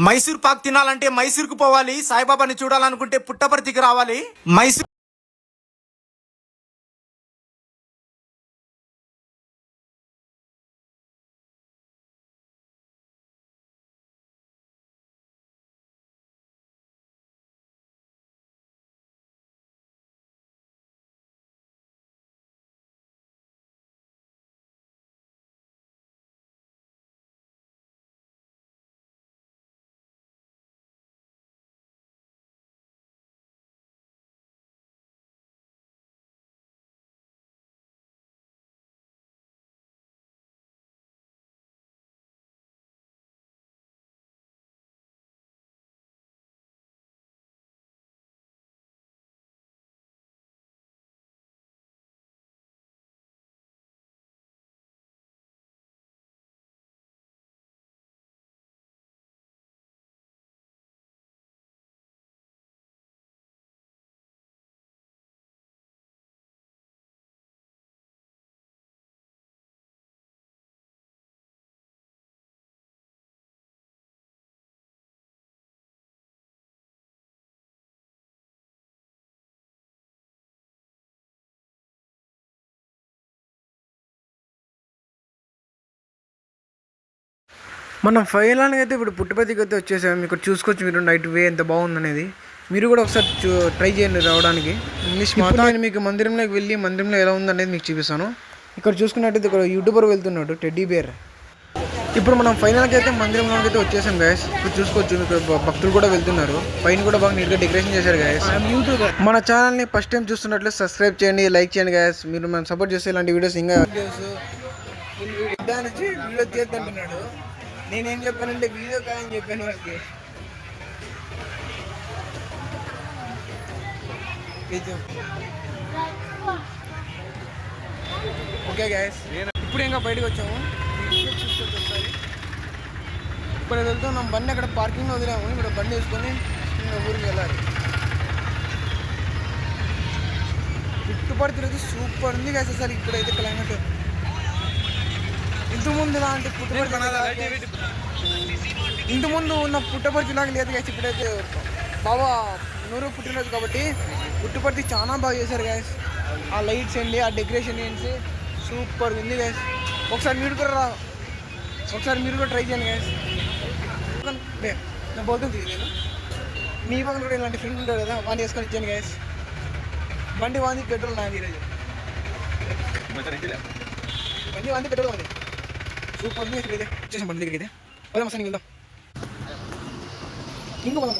మైసూర్ పాక్ తినాలంటే మైసూర్కు పోవాలి, సాయిబాబాని చూడాలనుకుంటే పుట్టపర్తికి రావాలి. మైసూర్ మనం ఫైనల్గా అయితే ఇప్పుడు పుట్టపర్తికి అయితే వచ్చేసాము. ఇక్కడ చూసుకోవచ్చు మీరు నైట్ వే ఎంత బాగుందనేది. మీరు కూడా ఒకసారి ట్రై చేయండి రావడానికి. నేను మీకు మందిరంలోకి వెళ్ళి మందిరంలో ఎలా ఉందనేది మీకు చూపిస్తాను. ఇక్కడ చూసుకున్నట్టయితే ఇక్కడ యూట్యూబర్ వెళ్తున్నాడు టెడ్డీ బేర్. ఇప్పుడు మనం ఫైనల్గా అయితే మందిరంలోకి అయితే వచ్చేసాం గాయస్. ఇప్పుడు చూసుకోవచ్చు ఇక్కడ భక్తులు కూడా వెళ్తున్నారు. పైన కూడా బాగా నీట్గా డెకరేషన్ చేశారు గాయస్. మన ఛానల్ని ఫస్ట్ టైం చూస్తున్నట్లే సబ్స్క్రైబ్ చేయండి, లైక్ చేయండి గాయస్. మీరు మనం సపోర్ట్ చేస్తే ఇలాంటి వీడియోస్ ఇంకా వీడియో తీద్దంటున్నాడు. నేనేం చెప్పానంటే వీడియో కాదని చెప్పాను వాళ్ళకి. ఓకే గైస్, ఇప్పుడు ఇంకా బయటకు వచ్చాము. చూసుకోవచ్చు ఇప్పుడు వెళ్తున్నాం. బండి అక్కడ పార్కింగ్లో వదిలాము. ఇప్పుడు బండి వేసుకొని ఇంకా ఊరికి వెళ్ళాలి. పుట్టుపర్తి రోజు సూపర్ ఉంది గైస్. అసలు ఇప్పుడైతే క్లైమేట్ ఇంతకుముందు ఇలాంటి ఇంతకుముందు ఉన్న పుట్టపర్తి లాగా లేదు గాయస్. ఇప్పుడైతే బాబా నూరు పుట్టినరోజు కాబట్టి పుట్టుపర్తి చాలా బాగా చేశారు గాయస్. ఆ లైట్స్ ఏంటి, ఆ డెకరేషన్ ఏంటి, సూపర్ ఉంది గాయస్. ఒకసారి మీరు కూడా ట్రై చేయండి గాయస్. నేను పోతుంది మీ పక్కన కూడా ఇలాంటి ఫ్రెండ్ ఉంటారు కదా, వాడిని వేసుకొని ఇచ్చాను గాయస్. బండి వాంది పెట్రోల్ నాది ఈరోజు. బండి వాంది పెట్రోల్ వాంది. సూపర్ ఉంది ఇక్కడైతే. వచ్చేసాం బండి దగ్గరికి అయితే. పోదాం అసలు వెళ్దాం. ఇంకో మనం